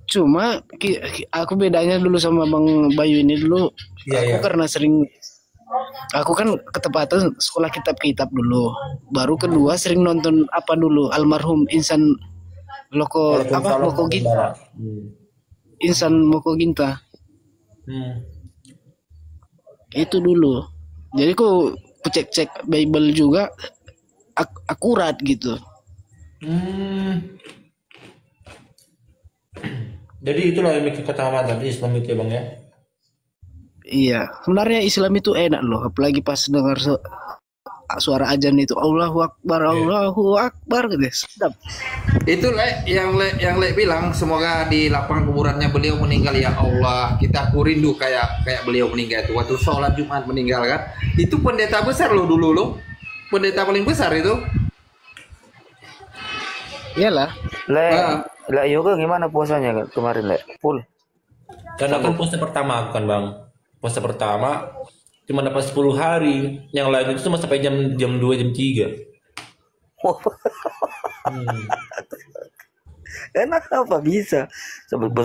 Cuma aku bedanya dulu sama Bang Bayu ini dulu, Iya, aku iya. karena sering aku kan ketepatan sekolah kitab-kitab dulu. Baru kedua sering nonton apa dulu almarhum Insan Loko apa Waalaikumsalam Moko Ginta. warahmatullahi wabarakatuh. Insan Moko Ginta. Hmm. Itu dulu. Jadi ku cek-cek Bible juga akurat gitu. Hmm. Jadi itulah yang bikin ketaatan Islam itu ya bang ya. Iya, sebenarnya Islam itu enak loh, apalagi pas dengar suara azan itu Iya. Allahu Akbar gitu. Sedap. Itu yang le bilang semoga di lapang kuburannya beliau meninggal ya Allah. Kita aku rindu kayak kayak beliau meninggal itu waktu sholat Jumat meninggal kan. Itu pendeta besar loh dulu loh. Pendeta paling besar itu. Iyalah. Le, Ah, Le Yoga gimana puasanya kemarin Le? Full. Karena kan puasa pertama kan bang. Puasa pertama cuma dapat 10 hari. Yang lain itu cuma sampai jam jam 2 jam 3. Hmm. Enak apa bisa?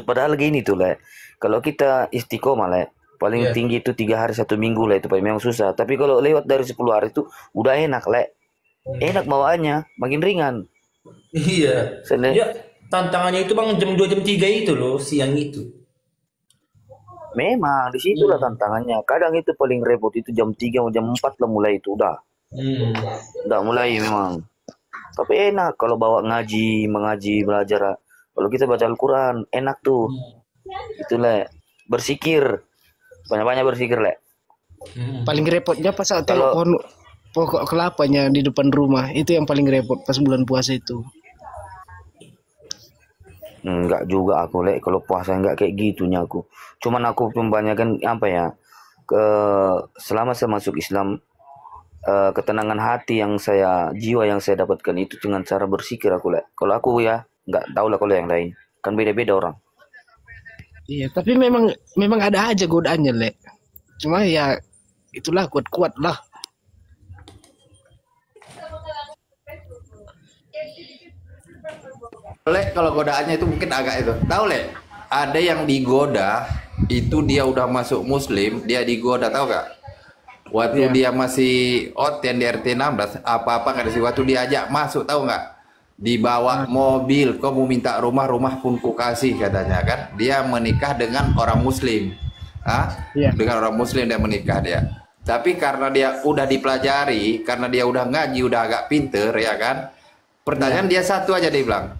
Padahal gini tuh Le. Kalau kita istiqomah Le, paling Iya. tinggi itu 3 hari 1 minggu Le itu Pak. Memang susah. Tapi kalau lewat dari 10 hari itu udah enak Le. Enak bawaannya, makin ringan. Iya. Sene- Ya, tantangannya itu bang jam 2 jam 3 itu loh, siang itu. Memang di situlah Hmm. tantangannya. Kadang itu paling repot itu jam 3 atau jam 4 lah mulai itu Hmm. udah mulai memang. Tapi enak kalau bawa mengaji, belajar. Kalau kita baca Al-Quran, enak tuh. Itu Le. Bersikir, banyak-banyak bersikir Le. Hmm. Paling repotnya pas saat Kalau pohon pokok kelapanya di depan rumah, itu yang paling repot pas bulan puasa itu. enggak juga aku Le, kalau puasa enggak kayak gitunya aku. Cuman aku membanyakan apa ya? Ke selama saya masuk Islam, ketenangan hati yang jiwa yang saya dapatkan itu dengan cara bersikir aku Le. Kalau aku ya, enggak tahu lah kalau yang lain. Kan beda-beda orang. Iya, tapi memang ada aja godaannya, Le. Cuma ya itulah kuat-kuat lah. Le kalau godaannya itu mungkin agak itu. Tahu Le? Ada yang digoda itu dia udah masuk Muslim, dia digoda tahu gak? Waktu Iya. dia masih OTN di RT 16, apa-apa nggak sih waktu diajak masuk tahu nggak? Dibawa mobil, kau mau minta rumah, rumah pun ku kasih katanya kan. Dia menikah dengan orang Muslim. Ah, Iya. dengan orang Muslim dia menikah dia. Tapi karena dia udah dipelajari, karena dia udah ngaji, udah agak pinter ya kan. Pertanyaan dia satu aja dia bilang,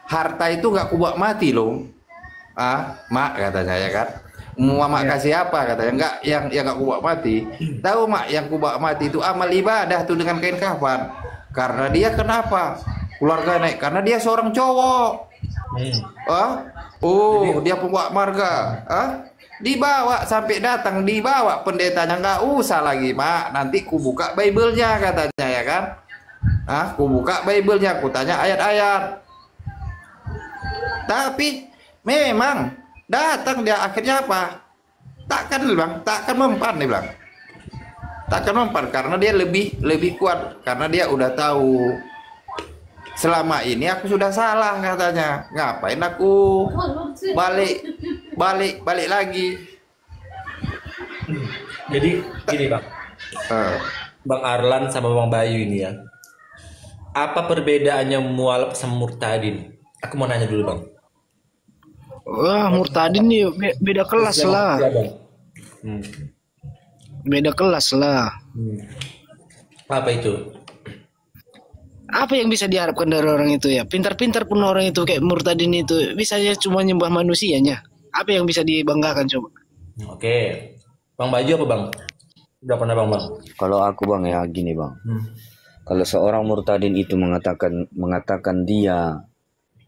harta itu nggak kubawa mati loh. Ah, mak katanya ya kan. Mau mak kasih apa katanya? Enggak, yang nggak kubawa mati. Tahu mak, yang kubawa mati itu amal ibadah tuh dengan kain kafan. Karena dia kenapa? Keluarga naik karena dia seorang cowok. Hmm. Ah, oh dia pembawa marga. Ah, dibawa sampai datang dibawa pendetanya nggak usah lagi mak. Nanti ku buka Bible-nya katanya ya kan. Ah, ku buka Bible-nya, ku tanya ayat-ayat. Tapi memang datang dia akhirnya apa? Takkan dia bilang, takkan mempan dia bilang. Takkan mempan karena dia lebih kuat karena dia udah tahu selama ini aku sudah salah katanya. Ngapain aku balik balik lagi? Jadi gini bang, Eh, Bang Arlan sama Bang Bayu ini ya. Apa perbedaannya mualaf sama murtadin? Aku mau nanya dulu bang. Wah, murtadin nih beda kelas lah. Iya, Bang. Hmm. Beda kelas lah. Hmm. Apa itu? Apa yang bisa diharapkan dari orang itu ya? Pintar-pintar pun orang itu kayak murtadin itu bisa aja cuma nyembah manusianya. Apa yang bisa dibanggakan coba? Oke. Bang Bayu apa bang? Udah pernah bang? Kalau aku Bang ya gini Bang. Hmm. Kalau seorang murtadin itu mengatakan dia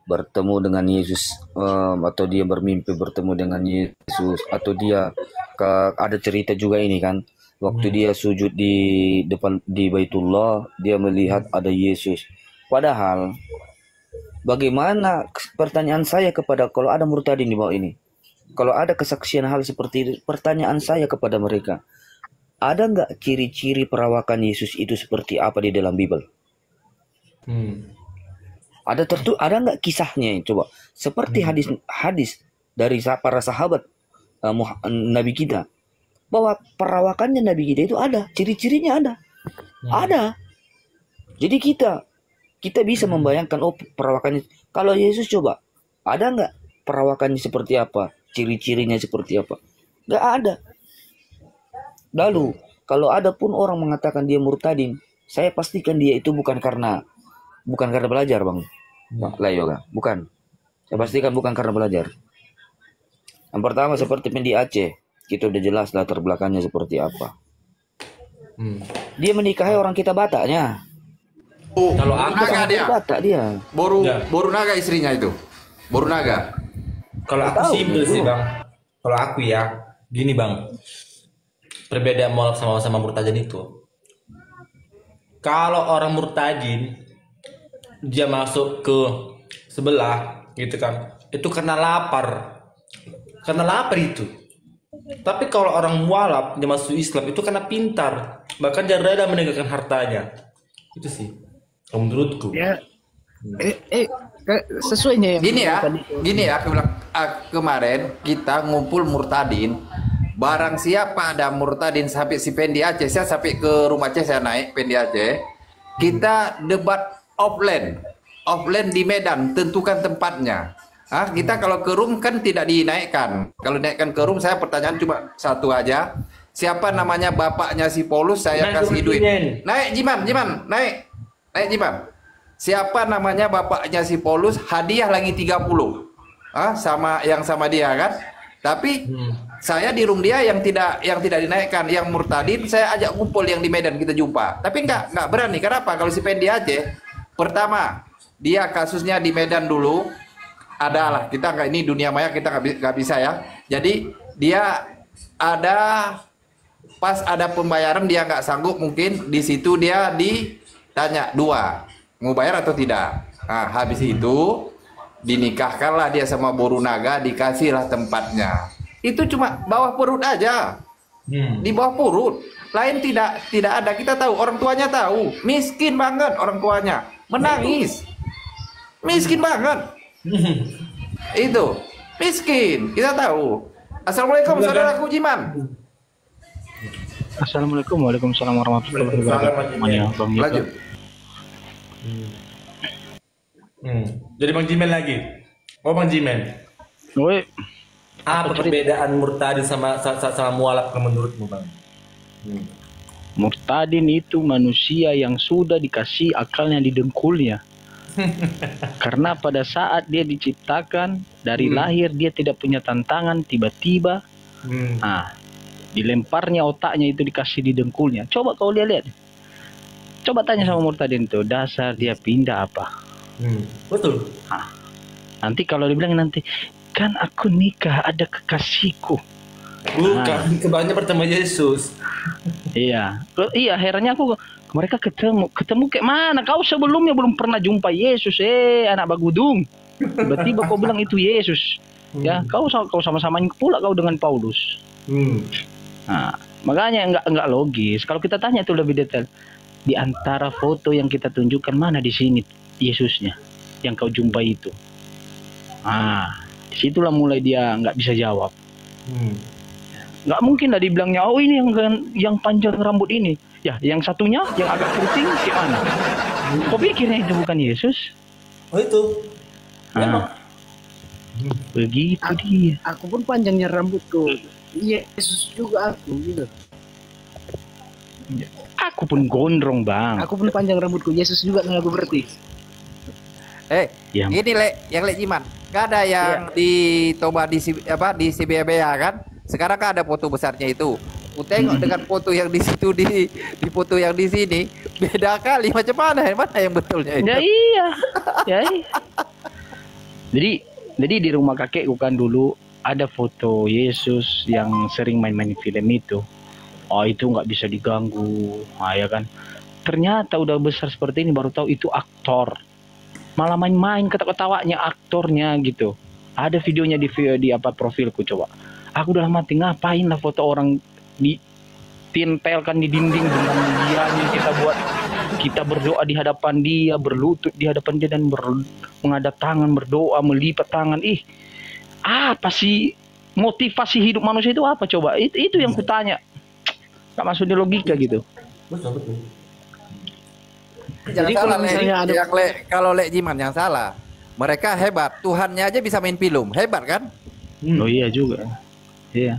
bertemu dengan Yesus, atau dia bermimpi bertemu dengan Yesus, atau dia ada cerita juga ini kan, waktu dia sujud di depan di Baitullah dia melihat ada Yesus. Padahal bagaimana, pertanyaan saya kepada, kalau ada murtadin di bawah ini, kalau ada kesaksian hal seperti itu, pertanyaan saya kepada mereka, ada nggak ciri-ciri perawakan Yesus itu seperti apa di dalam Bible? Hmm. Ada nggak kisahnya? Coba seperti hadis dari para sahabat Nabi kita, bahwa perawakannya Nabi kita itu ada, ciri-cirinya ada. Jadi kita bisa membayangkan, oh perawakannya. Kalau Yesus coba, ada nggak perawakannya seperti apa, ciri-cirinya seperti apa? Nggak ada. Lalu kalau ada pun orang mengatakan dia murtadin, saya pastikan dia itu bukan karena belajar, Bang Layoga, bukan. Saya pastikan bukan karena belajar. Yang pertama seperti Pendi Aceh, kita udah jelas latar belakangnya seperti apa. Dia menikahi orang kita Bataknya. Kalau aku Naga dia. Batak dia. Boru naga istrinya itu. Boru naga. Kalau aku simpel sih bang, kalau aku ya gini bang, perbedaan mualaf sama murtadin itu, kalau orang murtadin dia masuk ke sebelah gitu kan, itu karena lapar itu. Tapi kalau orang mualaf dia masuk Islam itu karena pintar, bahkan dia rela meninggalkan hartanya. Itu sih kalau menurutku Ya, sesuainya yang Gini ya, aku bilang kemarin kita ngumpul murtadin. Barang siapa ada murtadin sampai si Pendi Aceh, saya sampai ke rumah Aceh, saya naik Pendi Aceh. Kita debat offline di Medan, tentukan tempatnya. Kita kalau ke room kan tidak dinaikkan. Kalau dinaikkan ke room, saya pertanyaan cuma satu aja. Siapa namanya bapaknya si Paulus, saya kasih duit. Naik Jiman, naik Jiman. Siapa namanya bapaknya si Paulus, hadiah lagi 30. Sama dia kan. Tapi saya di room dia yang tidak dinaikkan, yang murtadin saya ajak kumpul yang di Medan kita jumpa. Tapi nggak berani. Kenapa? Kalau si Pendi Aceh, pertama dia kasusnya di Medan dulu. Adalah kita nggak, ini dunia maya kita nggak bisa ya. Jadi dia pas ada pembayaran dia nggak sanggup, mungkin di situ dia ditanya 2 mau bayar atau tidak. Habis itu dinikahkanlah dia sama Boru Naga, dikasihlah tempatnya. Itu cuma bawah perut aja. Di bawah perut. Lain tidak ada. Kita tahu, orang tuanya tahu. Miskin banget orang tuanya. Menangis. Miskin banget. Itu. Miskin. Kita tahu. Assalamualaikum saudaraku Jiman. Assalamualaikum, waalaikumsalam warahmatullahi wabarakatuh. Lanjut. Jadi Bang Jimen lagi. Bang Jimen. Woi, Apa perbedaan murtadin sama mualaf menurutmu Bang? murtadin itu manusia yang sudah dikasih akalnya di dengkulnya. Karena pada saat dia diciptakan dari lahir dia tidak punya tantangan, tiba-tiba dilemparnya otaknya itu dikasih di dengkulnya. Coba kau lihat. Coba tanya sama murtadin itu, dasar dia pindah apa? Betul. Nanti kalau dibilang nanti, kan aku nikah ada kekasihku. Bukan, kebanyakan pertama Yesus. Iya, akhirnya aku mereka ketemu kayak mana? Kau sebelumnya belum pernah jumpa Yesus, anak bagudung. Tiba-tiba kau bilang itu Yesus. Ya, kau sama-samain pula kau dengan Paulus. Nah, makanya enggak logis. Kalau kita tanya itu lebih detail. Di antara foto yang kita tunjukkan, mana di sini Yesusnya yang kau jumpai itu? Disitulah mulai dia nggak bisa jawab. Nggak mungkin lah dibilangnya, oh ini yang panjang rambut ini. Ya, yang satunya yang agak keriting gimana? Kau pikirnya itu bukan Yesus? Oh itu. Begitu dia. Aku pun panjangnya rambutku. Yesus juga aku gitu. Aku pun gondrong bang. Aku pun panjang rambutku. Yesus juga kan aku berarti. Ini yang Jiman. Gak ada yang di Toba di CBBA kan? Sekarang kan ada foto besarnya itu. Aku tengok dengan foto yang di situ di foto yang di sini beda kali. Macam mana yang betulnya itu? Ya iya. Jadi di rumah kakekku kan dulu ada foto Yesus yang sering main-main film itu. Itu nggak bisa diganggu, ya kan? Ternyata udah besar seperti ini baru tahu itu aktor. Malah main-main ketawa-ketawanya aktornya gitu. Ada videonya di profilku, coba. Aku udah mati, ngapain lah foto orang ditempelkan di dinding dengan dianya Kita berdoa di hadapan dia, berlutut di hadapan dia dan menghadap tangan, berdoa, melipat tangan. Apa sih motivasi hidup manusia itu apa coba? Itu yang kutanya. Gak masuk di logika gitu. Betul. Jangan Jadi salah, kalau misalnya ada kalau Lek Jiman yang salah. Mereka hebat, Tuhannya aja bisa main film, hebat kan? Oh iya juga. Iya.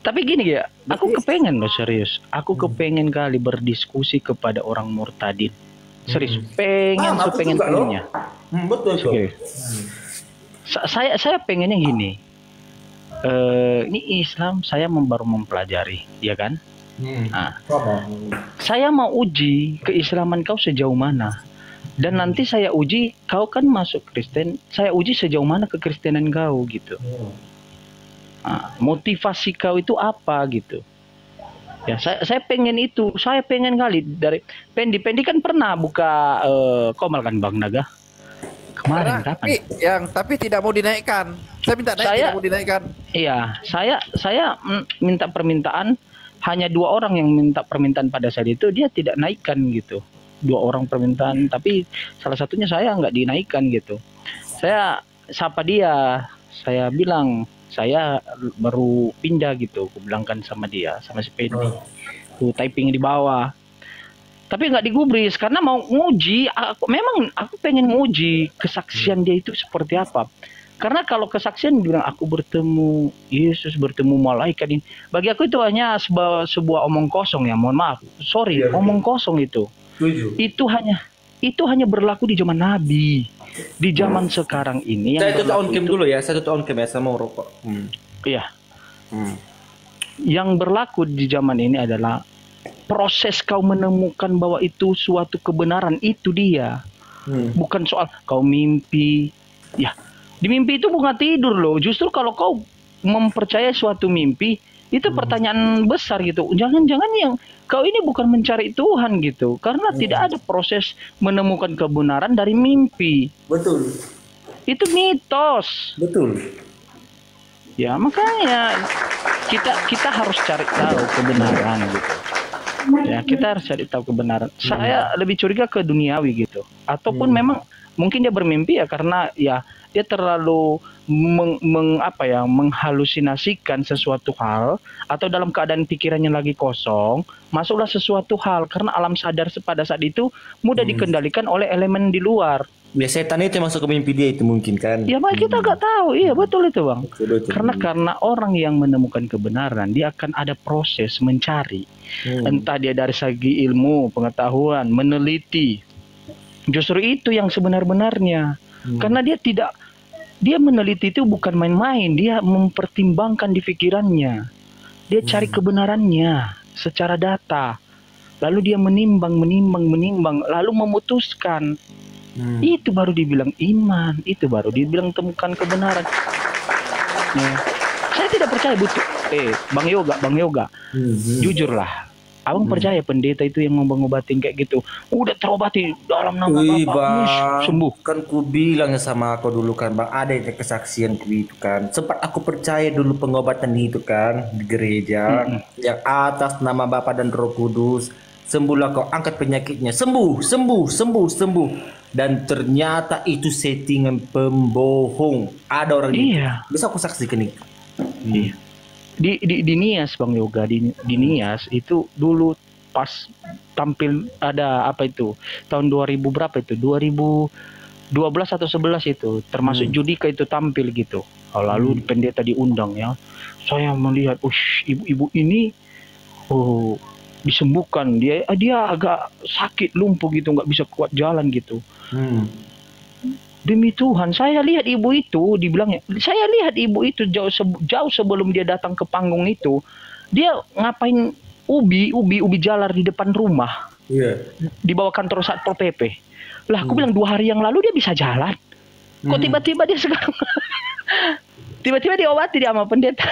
Tapi gini ya, aku kepengen loh serius. Aku kepengen kali berdiskusi kepada orang murtadin. Serius, pengen aku sepengen juga loh. pengennya. Betul tuh. Serius. Saya pengennya gini. Ini Islam saya baru mempelajari, ya kan? Nah, saya mau uji keislaman kau sejauh mana. Dan nanti saya uji, kau kan masuk Kristen, saya uji sejauh mana kekristenan kau gitu. Nah, motivasi kau itu apa gitu. Ya, saya pengen itu. Saya pengen kali dari Pendi kan pernah buka Komal kan Bang Naga. Kemarin kapan? Tapi tidak mau dinaikkan. Saya minta naik, tidak mau dinaikkan. Iya, saya minta permintaan, hanya 2 orang yang minta permintaan pada saat itu, dia tidak naikkan gitu. 2 orang permintaan, tapi salah satunya saya nggak dinaikkan gitu. Saya sapa dia, saya bilang saya baru pindah gitu, aku bilangkan sama dia, sama si Pendi. Aku typing di bawah. Tapi nggak digubris karena mau nguji. Aku pengen nguji kesaksian dia itu seperti apa. Karena kalau kesaksian bilang aku bertemu Yesus, bertemu malaikat ini, bagi aku itu hanya sebuah omong kosong ya. Mohon maaf, sorry, omong kosong itu. Itu hanya berlaku di zaman Nabi. Di zaman sekarang ini yang Saya tutup on cam itu, dulu ya. Saya tutup on cam ya sama rokok. iya. Yang berlaku di zaman ini adalah proses kau menemukan bahwa itu suatu kebenaran, itu dia. Bukan soal kau mimpi. Ya, di mimpi itu bukan tidur loh. Justru kalau kau mempercayai suatu mimpi, itu pertanyaan besar gitu. Jangan-jangan yang kau ini bukan mencari Tuhan gitu. Karena tidak ada proses menemukan kebenaran dari mimpi. Betul. Itu mitos. Betul. Ya, makanya kita harus cari tahu kebenaran gitu. Ya, kita harus cari tahu kebenaran. Saya lebih curiga ke duniawi gitu. Ataupun memang mungkin dia bermimpi ya karena ya dia terlalu menghalusinasikan sesuatu hal, atau dalam keadaan pikirannya lagi kosong, masuklah sesuatu hal karena alam sadar pada saat itu mudah dikendalikan oleh elemen di luar. Ya setan itu yang masuk ke mimpi dia itu mungkin kan. Ya, kita nggak tahu. Iya, betul itu, Bang. Betul. Karena orang yang menemukan kebenaran, dia akan ada proses mencari. Entah dia dari segi ilmu, pengetahuan, meneliti. Justru itu yang sebenar-benarnya. Karena dia meneliti itu bukan main-main, dia mempertimbangkan di pikirannya. Dia cari kebenarannya secara data. Lalu dia menimbang, lalu memutuskan. Itu baru dibilang iman, itu baru dibilang temukan kebenaran. Nah, saya tidak percaya butuh Bang Yoga. Jujurlah. Abang percaya pendeta itu yang ngobatin kayak gitu udah terobati dalam nama Bapak, sembuh. Kan ku bilang sama aku dulu kan Bang, ada yang kesaksian itu kan. Sempat aku percaya dulu pengobatan itu kan di gereja yang atas nama Bapa dan Roh Kudus. Sembuhlah kau, angkat penyakitnya, sembuh. Dan ternyata itu settingan pembohong. Ada orang bisa aku saksikan itu. Iya. Di Nias Bang Yoga, di Nias itu dulu pas tampil ada apa itu tahun 2000 berapa itu 2012 atau 11 itu termasuk Judika itu tampil gitu. Lalu pendeta diundang ya, saya melihat ibu-ibu ini disembuhkan, dia agak sakit lumpuh gitu, nggak bisa kuat jalan gitu. Demi Tuhan, saya lihat ibu itu, dibilangnya, saya lihat ibu itu jauh sebelum dia datang ke panggung itu, dia ngapain ubi jalar di depan rumah, di bawah kantor Satpol PP. Lah, aku bilang 2 hari yang lalu dia bisa jalan, kok tiba-tiba dia sekarang, tiba-tiba diobati dia sama pendeta.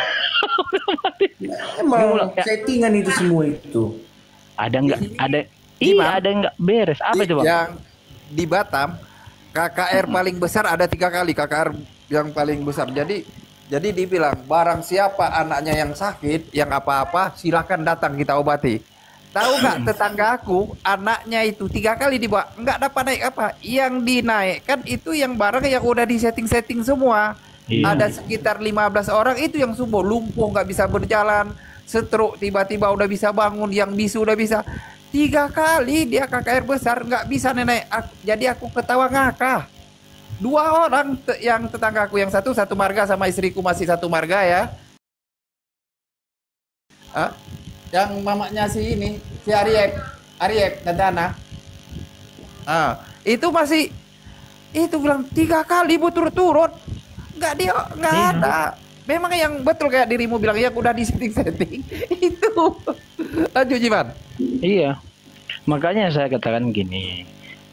Emang settingan itu semua itu. Ada nggak? Ada nggak beres? Apa itu Bang? Yang di Batam, KKR paling besar ada 3 kali KKR yang paling besar. Jadi dibilang barang siapa anaknya yang sakit, yang apa-apa, silakan datang kita obati. tahu nggak tetangga aku anaknya itu 3 kali dibawa nggak dapat naik apa, yang dinaikkan itu yang barang yang udah di setting semua. Iya. Ada sekitar 15 orang itu yang subuh lumpuh nggak bisa berjalan, stroke tiba-tiba udah bisa bangun, yang bisu udah bisa. 3 kali dia KKR besar nggak bisa nenek. Jadi aku ketawa ngakak. 2 orang yang tetangga aku, yang satu marga sama istriku masih satu marga ya. Yang mamanya si ini, si Ariep dan Dana. Itu masih, itu bilang 3 kali berturut-turut, nggak ada. Memang yang betul kayak dirimu bilang yang udah di setting itu. Lanjut Jiman. Iya, makanya saya katakan gini,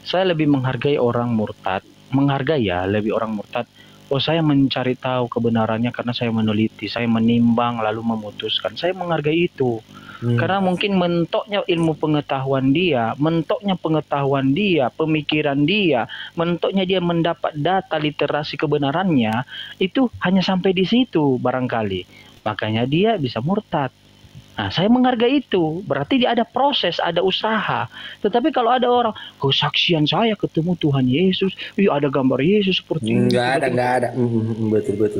saya lebih menghargai orang murtad, lebih orang murtad. Oh, saya mencari tahu kebenarannya karena saya meneliti, saya menimbang lalu memutuskan. Saya menghargai itu. Karena mungkin mentoknya ilmu pengetahuan dia, mentoknya pengetahuan dia, pemikiran dia, mentoknya dia mendapat data literasi kebenarannya, itu hanya sampai di situ barangkali. Makanya dia bisa murtad. Nah, saya menghargai itu. Berarti dia ada proses, ada usaha. Tetapi kalau ada orang, kesaksian saya ketemu Tuhan Yesus, ada gambar Yesus seperti ini. Enggak ada.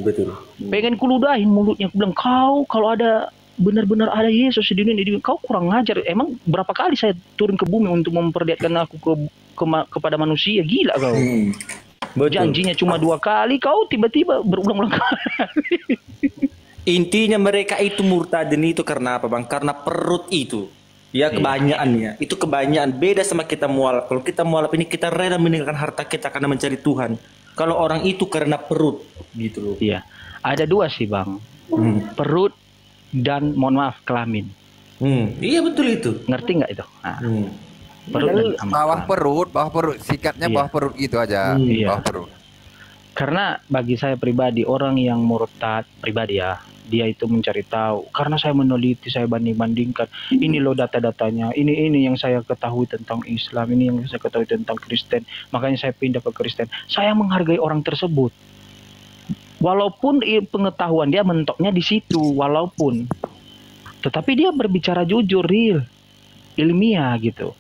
Betul. Pengen kuludahin mulutnya. Aku bilang, kau kalau ada benar-benar ada Yesus di dunia ini, kau kurang ngajar. Emang berapa kali saya turun ke bumi untuk memperlihatkan aku kepada manusia? Gila kau. Betul. Janjinya cuma 2 kali, kau tiba-tiba berulang-ulang kali. Intinya mereka itu murtadin itu karena apa bang? Karena perut itu. Ya kebanyakannya. Itu kebanyakan. Beda sama kita mualaf. Kalau kita mualaf ini kita rela meninggalkan harta kita karena mencari Tuhan. Kalau orang itu karena perut gitu loh. Iya. Ada 2 sih bang. Perut dan mohon maaf kelamin. Iya betul itu. Ngerti nggak itu? Nah, perut dan Bawah perut, sikatnya bawah perut gitu aja. Iya. Bawah perut. Karena bagi saya pribadi, orang yang murtad pribadi ya, dia itu mencari tahu. Karena saya meneliti, saya banding-bandingkan. Ini loh data-datanya. Ini yang saya ketahui tentang Islam. Ini yang saya ketahui tentang Kristen. Makanya saya pindah ke Kristen. Saya menghargai orang tersebut. Walaupun pengetahuan dia mentoknya di situ, walaupun. Tetapi dia berbicara jujur, real, ilmiah gitu.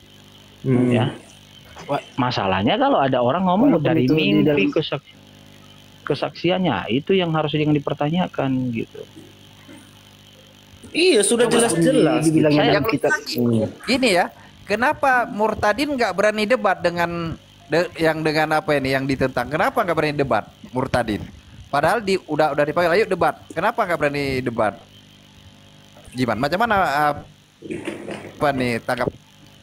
Ya. Masalahnya kalau ada orang ngomong dari mimpi kesaksiannya, itu yang harus dipertanyakan gitu. Iya sudah jelas-jelas. Yang gini ya, kenapa murtadin nggak berani debat dengan dengan apa ini yang ditentang? Kenapa nggak berani debat murtadin? Padahal udah dipanggil, ayo debat. Kenapa nggak berani debat? Gimana? Macam mana apa nih tangkap?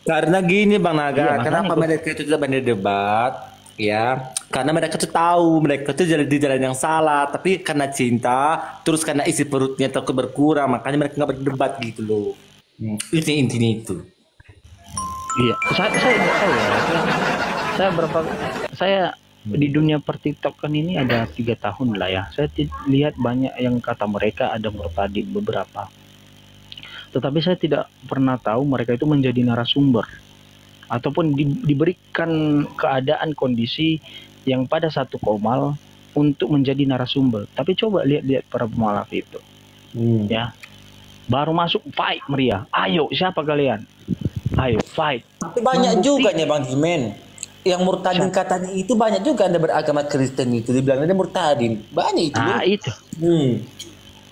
Karena gini Bang Naga, kenapa mereka itu tidak berani debat? Ya, karena mereka tuh tahu mereka tuh jalan di jalan yang salah, tapi karena cinta, terus karena isi perutnya takut berkurang, makanya mereka nggak berdebat gitu loh. Itu intinya itu. Iya, saya di dunia pertiktokan ini ada 3 tahun lah ya. Saya lihat banyak yang kata mereka ada murtadin beberapa. Tetapi saya tidak pernah tahu mereka itu menjadi narasumber ataupun diberikan keadaan kondisi yang pada satu komal untuk menjadi narasumber. Tapi coba lihat para pemalaf itu, ya, baru masuk fight meriah. Ayo siapa kalian? Ayo fight. Tapi banyak juga nih Bang Jimen yang murtadin katanya itu, banyak juga Anda beragama Kristen itu dibilang ada murtadin. Banyak itu. Nah itu.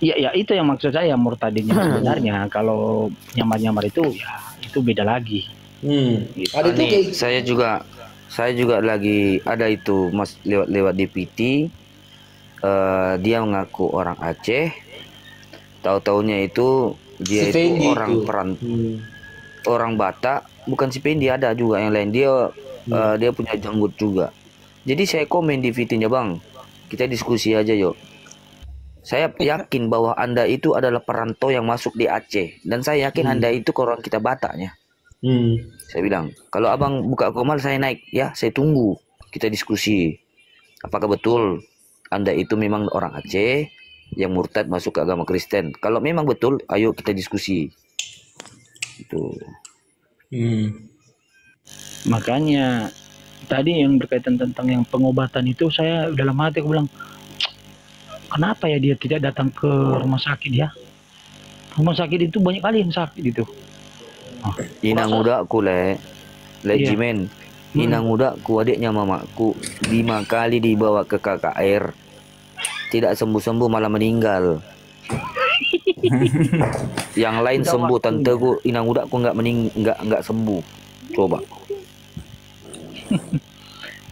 Ya itu yang maksud saya murtadinnya sebenarnya. Kalau nyamar-nyamar itu ya itu beda lagi. Gitu. Ada itu saya juga lagi ada itu mas lewat DPT, dia mengaku orang Aceh, tahu-taunya itu dia itu orang orang Batak, bukan si Pendi, ada juga yang lain, dia punya janggut juga. Jadi saya komen di VT-nya, Bang, kita diskusi aja yuk. Saya yakin bahwa Anda itu adalah perantau yang masuk di Aceh, dan saya yakin Anda itu orang kita Bataknya. Saya bilang, kalau abang buka komal saya naik ya, saya tunggu, kita diskusi apakah betul Anda itu memang orang Aceh yang murtad masuk ke agama Kristen. Kalau memang betul, ayo kita diskusi itu. Makanya tadi yang berkaitan tentang yang pengobatan itu, saya dalam hati aku bilang, kenapa ya dia tidak datang ke rumah sakit ya? Rumah sakit itu banyak kali yang sakit itu. Inang udakku le Iya. Jimen. Inang udakku adiknya mamaku 5 kali dibawa ke KKR. Tidak sembuh-sembuh malah meninggal. Yang lain Udah sembuh, waktunya. tanteku inang udakku nggak sembuh. Coba.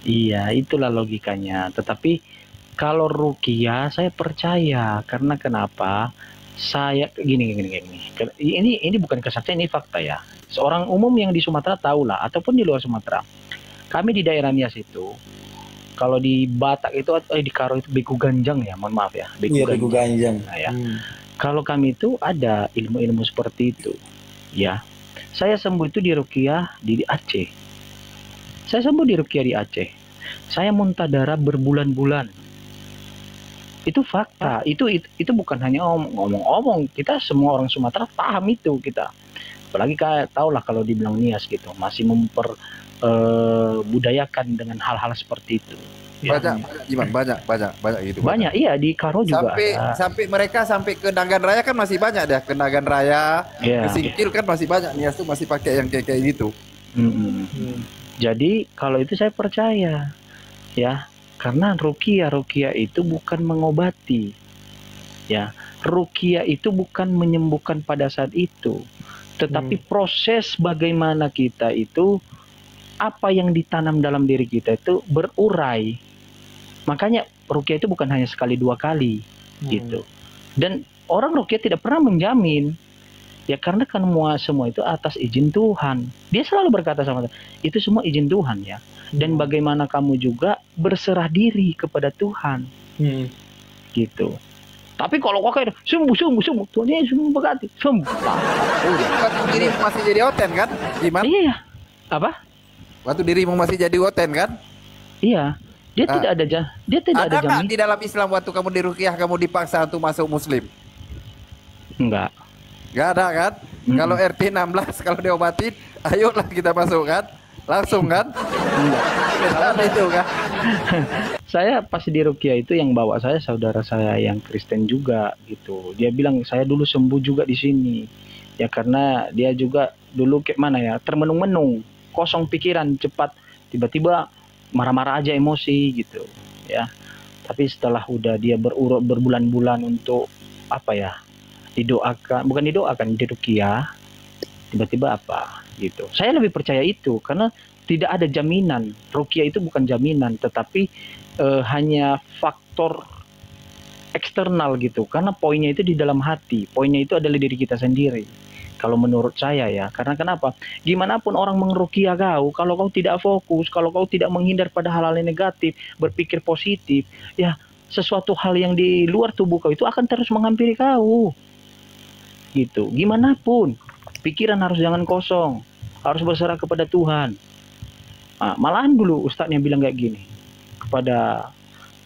Iya, itulah logikanya. Tetapi kalau rukia saya percaya karena kenapa? Saya gini. Ini bukan kesaksian, ini fakta ya. Seorang umum yang di Sumatera tahu lah, ataupun di luar Sumatera. Kami di daerah Nias itu, kalau di Batak itu di Karo itu beku ganjang ya, mohon maaf ya, beku ganjang. Nah, ya. Kalau kami itu ada ilmu-ilmu seperti itu, ya. Saya sembuh itu di rukiah di Aceh. Saya sembuh di rukiah di Aceh. Saya muntah darah berbulan-bulan. Itu fakta. Itu bukan hanya ngomong-ngomong. Kita semua orang Sumatera paham itu kita. Apalagi kayak tahulah kalau dibilang Nias gitu, masih budayakan dengan hal-hal seperti itu. Ya. Banyak gitu. Banyak, iya di Karo juga ada. Sampai mereka sampai ke Nagan Raya kan masih banyak dah, ke Nagan Raya, Iya. ke Singkil kan masih banyak. Nias tuh masih pakai yang kayak gitu. Jadi kalau itu saya percaya, ya, karena rukia itu bukan mengobati, ya, rukia itu bukan menyembuhkan pada saat itu, tetapi proses bagaimana kita itu apa yang ditanam dalam diri kita itu berurai. Makanya rukia itu bukan hanya sekali 2 kali, gitu. Dan orang rukia tidak pernah menjamin. Ya karena kan semua itu atas izin Tuhan. Dia selalu berkata sama saya, itu semua izin Tuhan ya. Dan bagaimana kamu juga berserah diri kepada Tuhan. Gitu. Tapi kalau kau kayak sembuh, Tuhan Yesus memberkati, sembuh. Waktu dirimu masih jadi oten kan? Gimana? Iya. Apa? Waktu dirimu masih jadi oten kan? Iya. Dia tidak ada Ada nggak jaminan. di dalam Islam waktu kamu diruqyah kamu dipaksa untuk masuk Muslim? Enggak. Nggak ada kan? Kalau RT 16 kalau diobatin, ayolah kita masuk kan? Langsung kan? Enggak. Itu kan? Saya pas di ruqyah itu yang bawa saya saudara saya yang Kristen juga gitu. Dia bilang saya dulu sembuh juga di sini. Ya karena dia juga dulu kayak mana ya, termenung-menung, kosong pikiran, cepat tiba-tiba marah-marah aja emosi gitu ya. Tapi setelah udah dia berbulan-bulan untuk apa ya? Bukan didoakan, diruqyah, tiba-tiba apa gitu. Saya lebih percaya itu karena tidak ada jaminan. Ruqyah itu bukan jaminan, tetapi hanya faktor eksternal gitu. Karena poinnya itu di dalam hati. Poinnya itu adalah diri kita sendiri. Kalau menurut saya ya. Karena kenapa? Gimana pun orang meruqyah kau, kalau kau tidak fokus, kalau kau tidak menghindar pada hal-hal yang negatif, berpikir positif, ya sesuatu hal yang di luar tubuh kau itu akan terus menghampiri kau. Gitu. Gimana pun, pikiran harus jangan kosong, harus berserah kepada Tuhan. Nah, malahan dulu ustadznya bilang kayak gini, kepada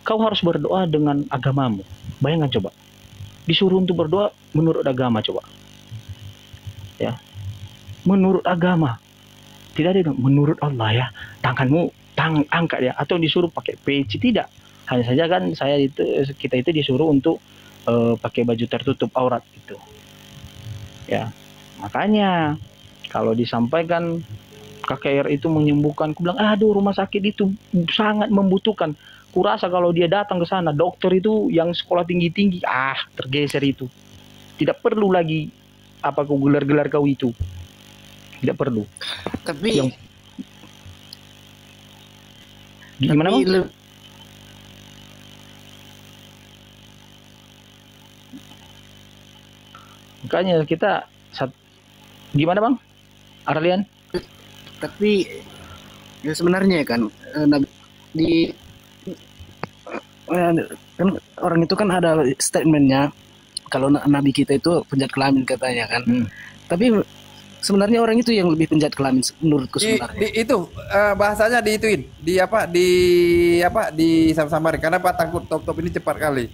kau harus berdoa dengan agamamu. Bayangkan coba, disuruh untuk berdoa menurut agama coba. Ya, menurut agama, tidak ada menurut Allah ya. Tanganmu angkat ya, atau disuruh pakai peci, tidak. Hanya saja kan kita itu disuruh untuk pakai baju tertutup aurat gitu. Ya, makanya kalau disampaikan KKR itu menyembuhkan, aku bilang, aduh rumah sakit itu sangat membutuhkan. Kurasa kalau dia datang ke sana, dokter itu yang sekolah tinggi-tinggi, tergeser itu. Tidak perlu lagi apa kau gelar-gelar kau itu. Tidak perlu. Tapi Gimana bang? Makanya kita gimana bang? Arlian? tapi ya sebenarnya kan di kan orang itu kan ada statementnya kalau nabi kita itu penjahat kelamin katanya kan. Tapi sebenarnya orang itu yang lebih penjahat kelamin menurutku sebenarnya. Itu bahasanya diituin di samar karena Pak takut top ini cepat kali.